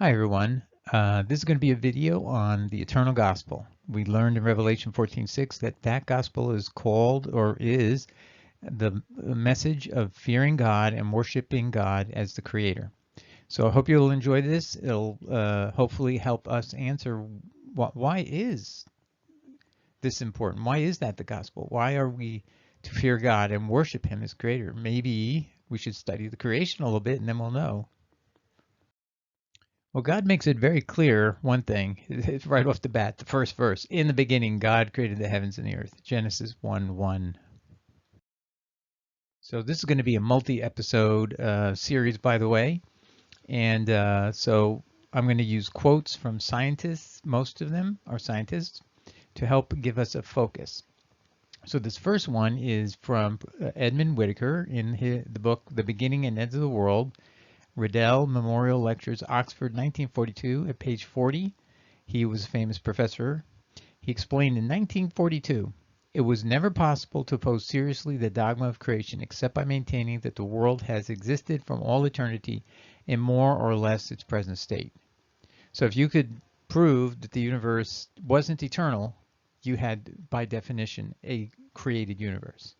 Hi everyone. This is going to be a video on the eternal gospel. We learned in Revelation 14:6 that that gospel is called or is the message of fearing God and worshiping God as the creator. So I hope you'll enjoy this. It'll hopefully help us answer why is this important? Why is that the gospel? Why are we to fear God and worship him as creator? Maybe we should study the creation a little bit and then we'll know. Well, God makes it very clear one thing. It's right off the bat, the first verse. In the beginning, God created the heavens and the earth. Genesis 1:1. So this is going to be a multi-episode series, by the way. And so I'm going to use quotes from scientists. Most of them are scientists to help give us a focus. So this first one is from Edmund Whittaker in the book, The Beginning and End of the World. Riddell Memorial Lectures, Oxford, 1942, at page 40. He was a famous professor. He explained in 1942, it was never possible to oppose seriously the dogma of creation except by maintaining that the world has existed from all eternity in more or less its present state. So if you could prove that the universe wasn't eternal, you had, by definition, a created universe.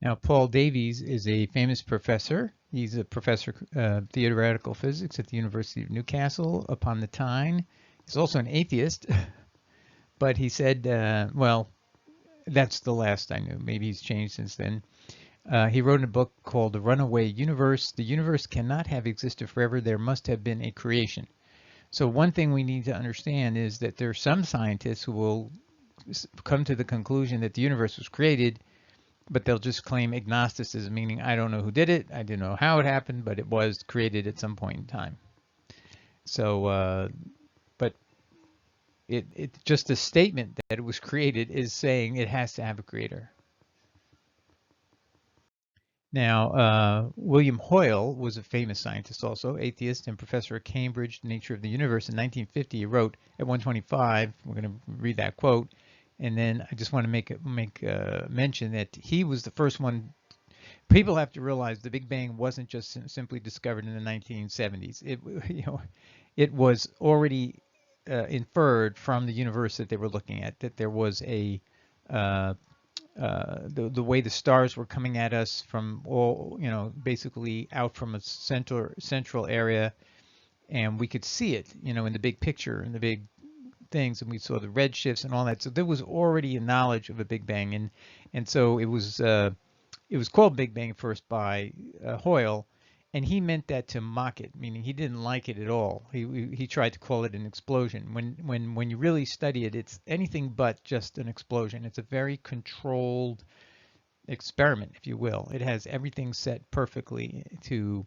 Now, Paul Davies is a famous professor. He's a professor of theoretical physics at the University of Newcastle upon the Tyne. He's also an atheist, but he said, well, that's the last I knew. Maybe he's changed since then. He wrote a book called The Runaway Universe. The universe cannot have existed forever. There must have been a creation. So one thing we need to understand is that there are some scientists who will come to the conclusion that the universe was created, but they'll just claim agnosticism, meaning I don't know who did it, I didn't know how it happened, but it was created at some point in time. So, but it's just a statement that it was created is saying it has to have a creator. Now, William Hoyle was a famous scientist also, atheist and professor at Cambridge, Nature of the Universe. In 1950, he wrote at 125, we're going to read that quote, and then I just want to make mention that he was the first one. People have to realize the Big Bang wasn't just simply discovered in the 1970s. It was already inferred from the universe that they were looking at that there was a the way the stars were coming at us from all, basically out from a central area, and we could see it, in the big picture, in the big things, and we saw the red shifts and all that. So there was already a knowledge of a Big Bang, and so it was called Big Bang first by Hoyle, and he meant that to mock it, meaning he didn't like it at all. He tried to call it an explosion. When you really study it, it's anything but just an explosion. It's a very controlled experiment, if you will. It has everything set perfectly to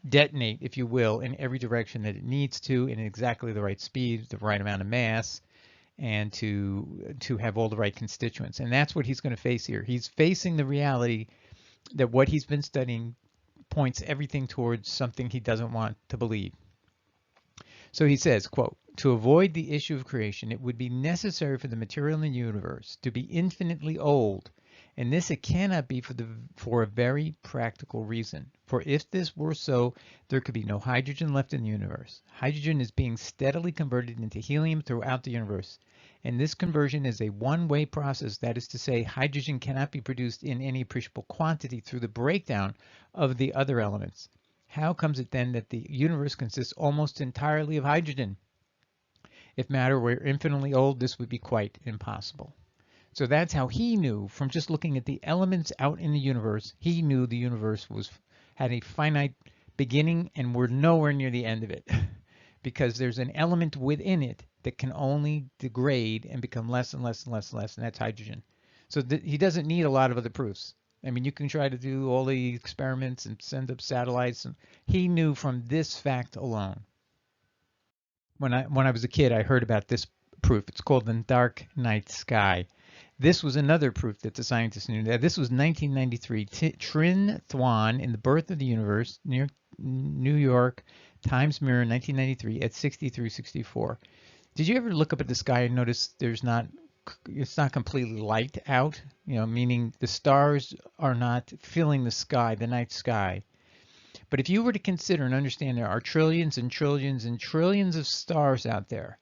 detonate, if you will, in every direction that it needs to, in exactly the right speed, the right amount of mass, and to have all the right constituents. And that's what he's going to face here. He's facing the reality that what he's been studying points everything towards something he doesn't want to believe. So he says, quote, "To avoid the issue of creation, it would be necessary for the material in the universe to be infinitely old, and this it cannot be for a very practical reason. For if this were so, there could be no hydrogen left in the universe. Hydrogen is being steadily converted into helium throughout the universe, and this conversion is a one-way process. That is to say, hydrogen cannot be produced in any appreciable quantity through the breakdown of the other elements. How comes it then that the universe consists almost entirely of hydrogen? If matter were infinitely old, this would be quite impossible." So that's how he knew, from just looking at the elements out in the universe, he knew the universe had a finite beginning and we're nowhere near the end of it because there's an element within it that can only degrade and become less and less and less and less, and that's hydrogen. So he doesn't need a lot of other proofs. I mean, you can try to do all the experiments and send up satellites, and he knew from this fact alone. When I was a kid, I heard about this proof. It's called the dark night sky. This was another proof that the scientists knew. This was 1993. Trinh Thuan in The Birth of the Universe, New York, Times Mirror, 1993, at 6364. Did you ever look up at the sky and notice it's not completely light out? Meaning the stars are not filling the sky, the night sky. But if you were to consider and understand there are trillions and trillions and trillions of stars out there,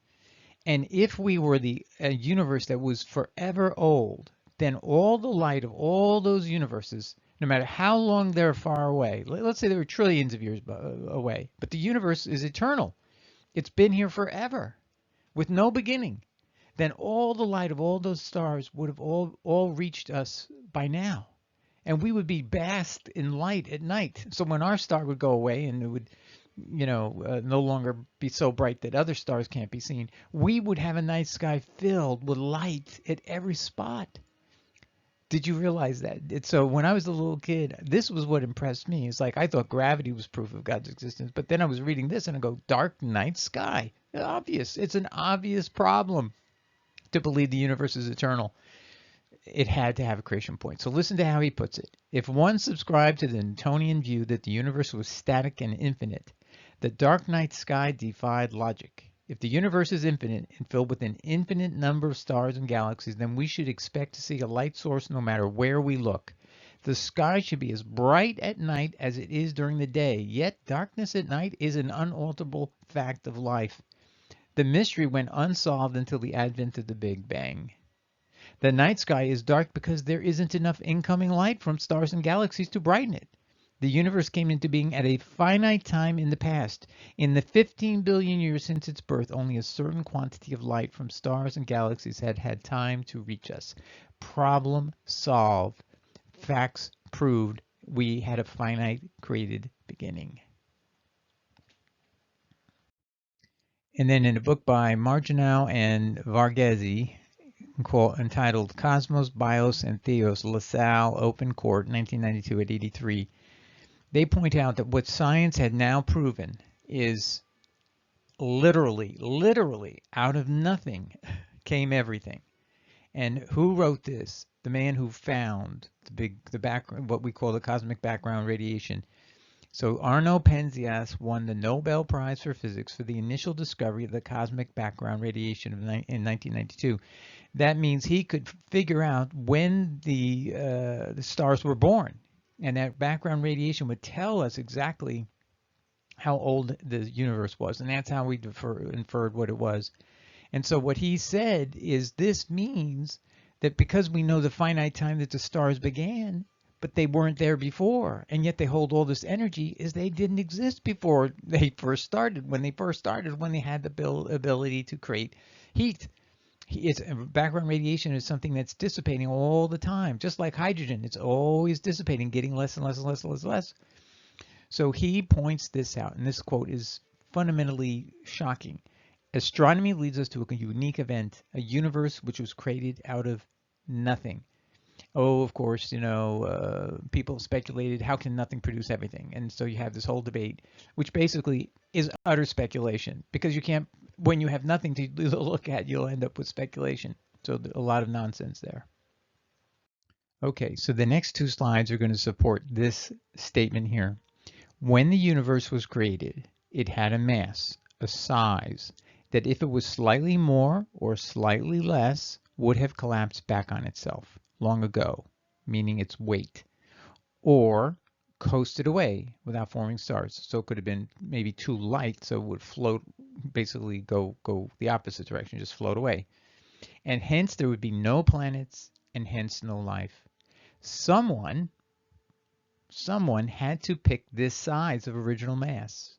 and if we were a universe that was forever old, then all the light of all those universes, no matter how long they're far away, let's say they were trillions of years away, but the universe is eternal. It's been here forever with no beginning. Then all the light of all those stars would have all reached us by now. And we would be basked in light at night. So when our star would go away and it would, no longer be so bright that other stars can't be seen, we would have a night sky filled with light at every spot. Did you realize that? So when I was a little kid, this was what impressed me. It's like I thought gravity was proof of God's existence, but then I was reading this and I go, dark night sky. Obvious. It's an obvious problem to believe the universe is eternal. It had to have a creation point. So listen to how he puts it. If one subscribed to the Newtonian view that the universe was static and infinite, the dark night sky defied logic. If the universe is infinite and filled with an infinite number of stars and galaxies, then we should expect to see a light source no matter where we look. The sky should be as bright at night as it is during the day, yet darkness at night is an unalterable fact of life. The mystery went unsolved until the advent of the Big Bang. The night sky is dark because there isn't enough incoming light from stars and galaxies to brighten it. The universe came into being at a finite time in the past. In the 15 billion years since its birth, only a certain quantity of light from stars and galaxies had had time to reach us. Problem solved. Facts proved we had a finite created beginning. And then in a book by Marginal and Varghese, entitled Cosmos, Bios, and Theos, LaSalle, Open Court, 1992 at 83, they point out that what science had now proven is literally, out of nothing came everything. And who wrote this? The man who found the background, what we call the cosmic background radiation. So Arno Penzias won the Nobel Prize for Physics for the initial discovery of the cosmic background radiation in 1992. That means he could figure out when the stars were born, and that background radiation would tell us exactly how old the universe was, and that's how we inferred what it was. And so what he said is this means that because we know the finite time that the stars began, but they weren't there before, and yet they hold all this energy, is they didn't exist before they first started. When they had the ability to create heat. Background radiation is something that's dissipating all the time, just like hydrogen. It's always dissipating, getting less and less and less and less and less. So he points this out, and this quote is fundamentally shocking. Astronomy leads us to a unique event, a universe which was created out of nothing. Oh, of course, people speculated, how can nothing produce everything? And so you have this whole debate, which basically is utter speculation, because you can't, when you have nothing to look at, you'll end up with speculation. So a lot of nonsense there. Okay, so the next two slides are going to support this statement here. When the universe was created, it had a mass, a size, that if it was slightly more or slightly less, would have collapsed back on itself long ago, meaning its weight, or coasted away without forming stars. So it could have been maybe too light, so it would float, basically go the opposite direction, just float away. And hence there would be no planets and hence no life. Someone had to pick this size of original mass.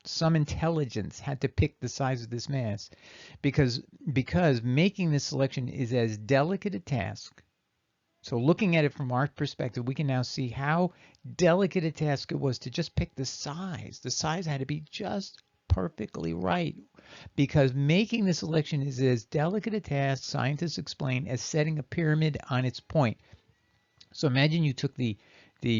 Some intelligence had to pick the size of this mass because making this selection is as delicate a task. So looking at it from our perspective, we can now see how delicate a task it was to just pick the size. The size had to be just perfectly right, because making the selection is as delicate a task, scientists explain, as setting a pyramid on its point. So imagine you took the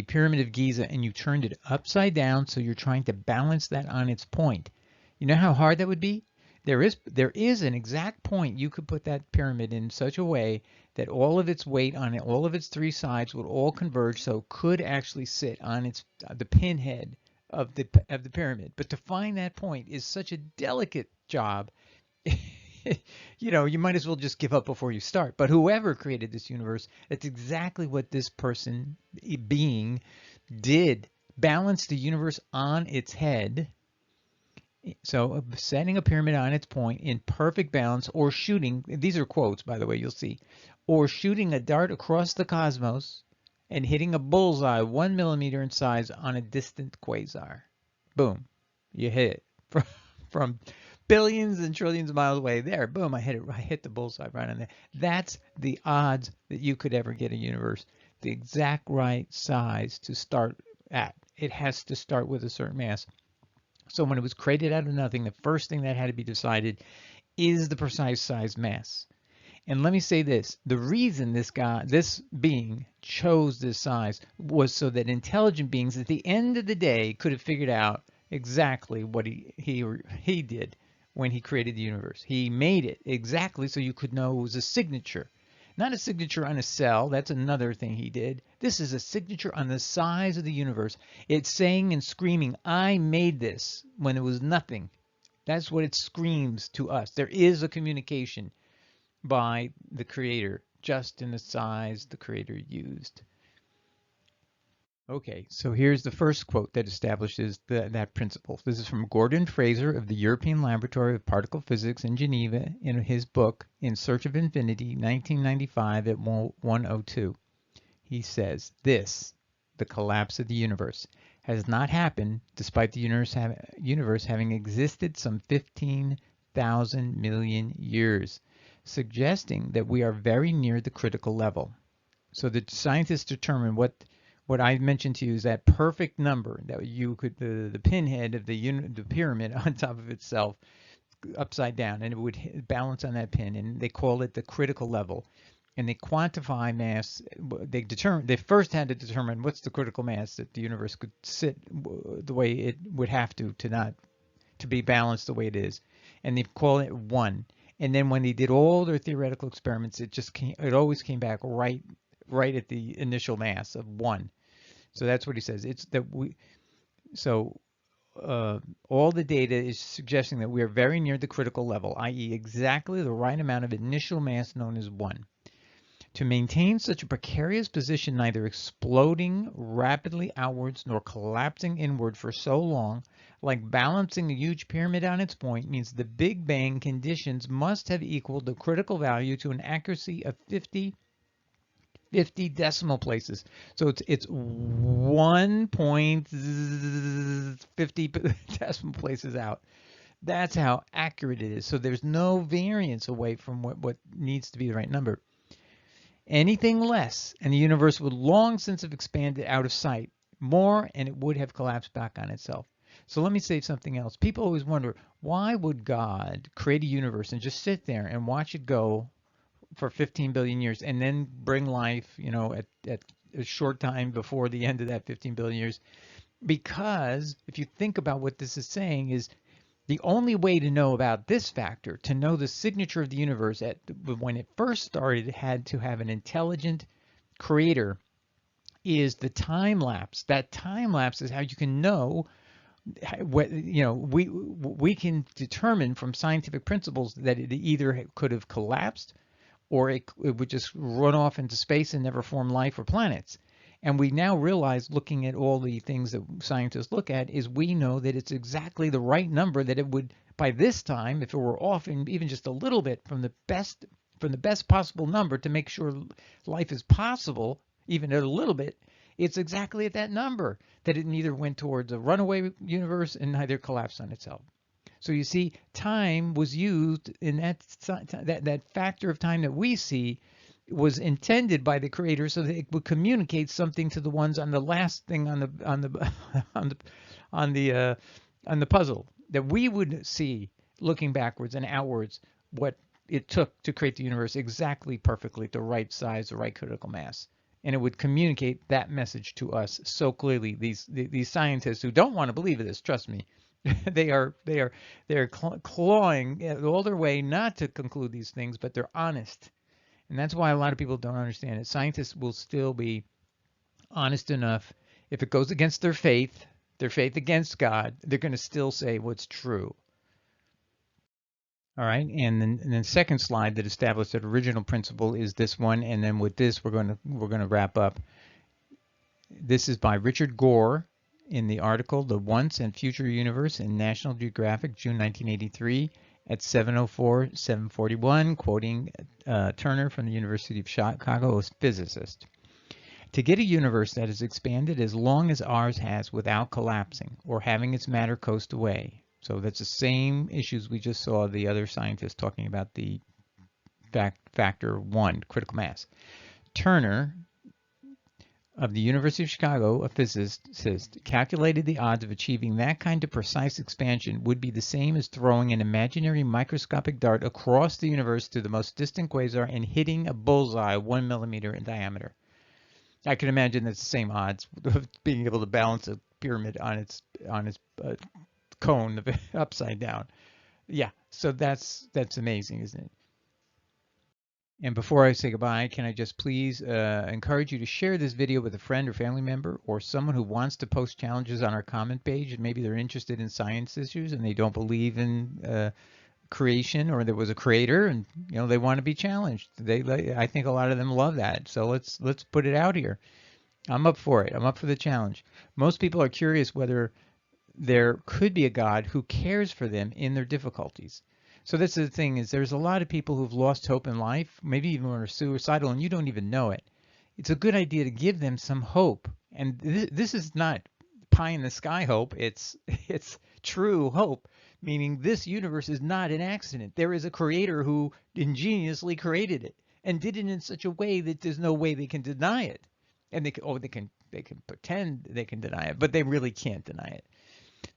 Pyramid of Giza and you turned it upside down, so you're trying to balance that on its point. You know how hard that would be? There is an exact point you could put that pyramid in such a way that all of its weight on it, all of its three sides would all converge, so it could actually sit on the pinhead of the pyramid. But to find that point is such a delicate job. You might as well just give up before you start. But whoever created this universe, that's exactly what this being did balance the universe on its head. So setting a pyramid on its point in perfect balance, or shooting, these are quotes, by the way, you'll see, or shooting a dart across the cosmos and hitting a bullseye 1 millimeter in size on a distant quasar. Boom, you hit it from billions and trillions of miles away. There, boom, I hit it. I hit the bullseye right on there. That's the odds that you could ever get a universe the exact right size to start at. It has to start with a certain mass. So when it was created out of nothing, the first thing that had to be decided is the precise size mass. And let me say this, the reason this being chose this size was so that intelligent beings at the end of the day could have figured out exactly what he did when he created the universe. He made it exactly so you could know it was a signature. Not a signature on a cell, that's another thing he did. This is a signature on the size of the universe. It's saying and screaming, I made this when it was nothing. That's what it screams to us. There is a communication by the creator, just in the size the creator used. Okay, so here's the first quote that establishes that principle. This is from Gordon Fraser of the European Laboratory of Particle Physics in Geneva in his book, In Search of Infinity, 1995 at 102. He says, this, the collapse of the universe, has not happened despite the universe having existed some 15,000 million years, suggesting that we are very near the critical level. So the scientists determined what I mentioned to you is that perfect number that you could the pinhead of the pyramid on top of itself upside down, and it would balance on that pin, and they call it the critical level. And they quantify mass. They first had to determine what's the critical mass that the universe could sit the way it would have to be balanced the way it is, and they call it 1. And then when they did all their theoretical experiments, it always came back right at the initial mass of 1. So that's what he says. It's that all the data is suggesting that we are very near the critical level, i.e. exactly the right amount of initial mass known as 1. To maintain such a precarious position, neither exploding rapidly outwards nor collapsing inward for so long, like balancing a huge pyramid on its point, means the Big Bang conditions must have equaled the critical value to an accuracy of 50 decimal places. So it's 1.50 decimal places out. That's how accurate it is. So there's no variance away from what needs to be the right number. Anything less, and the universe would long since have expanded out of sight more, and it would have collapsed back on itself. So let me say something else. People always wonder, why would God create a universe and just sit there and watch it go for 15 billion years and then bring life, at a short time before the end of that 15 billion years? Because if you think about what this is saying is the only way to know about this factor, to know the signature of the universe when it first started, it had to have an intelligent creator, is the time lapse. That time lapse is how you can know what, we can determine from scientific principles that it either could have collapsed or it would just run off into space and never form life or planets. And we now realize, looking at all the things that scientists look at, is we know that it's exactly the right number that it would, by this time, if it were off even just a little bit from the best possible number to make sure life is possible, even at a little bit, it's exactly at that number that it neither went towards a runaway universe and neither collapsed on itself. So you see, time was used in that factor of time that we see was intended by the creator so that it would communicate something to the ones on the last thing on the puzzle, that we would see looking backwards and outwards what it took to create the universe exactly perfectly, the right size, the right critical mass. And it would communicate that message to us so clearly. These scientists who don't want to believe this, trust me, they're clawing all their way not to conclude these things, but they're honest. And that's why a lot of people don't understand it. Scientists will still be honest enough. If it goes against their faith against God, they're going to still say what's true. All right, and then the second slide that established that original principle is this one, and then with this we're going to wrap up. This is by Richard Gore, in the article The Once and Future Universe in National Geographic, June 1983, at 7:04, 7:41, quoting Turner from the University of Chicago, a physicist. To get a universe that is expanded as long as ours has without collapsing or having its matter coast away. So that's the same issues we just saw the other scientists talking about, the factor 1, critical mass. Turner of the University of Chicago, a physicist, calculated the odds of achieving that kind of precise expansion would be the same as throwing an imaginary microscopic dart across the universe to the most distant quasar and hitting a bullseye 1 millimeter in diameter. I can imagine that's the same odds of being able to balance a pyramid on its cone upside down. Yeah, so that's amazing, isn't it? And before I say goodbye, can I just please encourage you to share this video with a friend or family member or someone who wants to post challenges on our comment page, and maybe they're interested in science issues and they don't believe in creation or there was a creator, and they want to be challenged. I think a lot of them love that. So let's put it out here. I'm up for it. I'm up for the challenge. Most people are curious whether there could be a God who cares for them in their difficulties. So that's the thing, is there's a lot of people who've lost hope in life, maybe even are suicidal, and you don't even know it. It's a good idea to give them some hope. And this is not pie in the sky hope. It's true hope, meaning this universe is not an accident. There is a creator who ingeniously created it and did it in such a way that there's no way they can deny it. And they can pretend they can deny it, but they really can't deny it.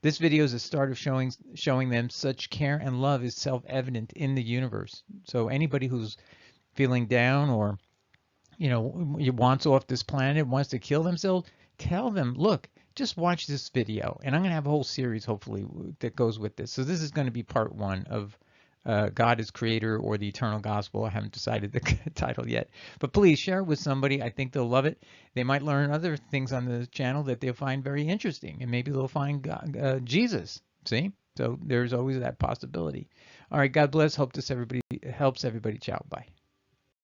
This video is a start of showing them such care and love is self-evident in the universe. So anybody who's feeling down or wants off this planet, wants to kill themselves, tell them, look, just watch this video. And I'm going to have a whole series hopefully that goes with this. So this is going to be part 1 of God is Creator or the Eternal Gospel. I haven't decided the title yet, but please share it with somebody. I think they'll love it. They might learn other things on the channel that they'll find very interesting, and maybe they'll find God, Jesus. See? So there's always that possibility. All right, God bless. Hope this helps everybody. Ciao. Bye.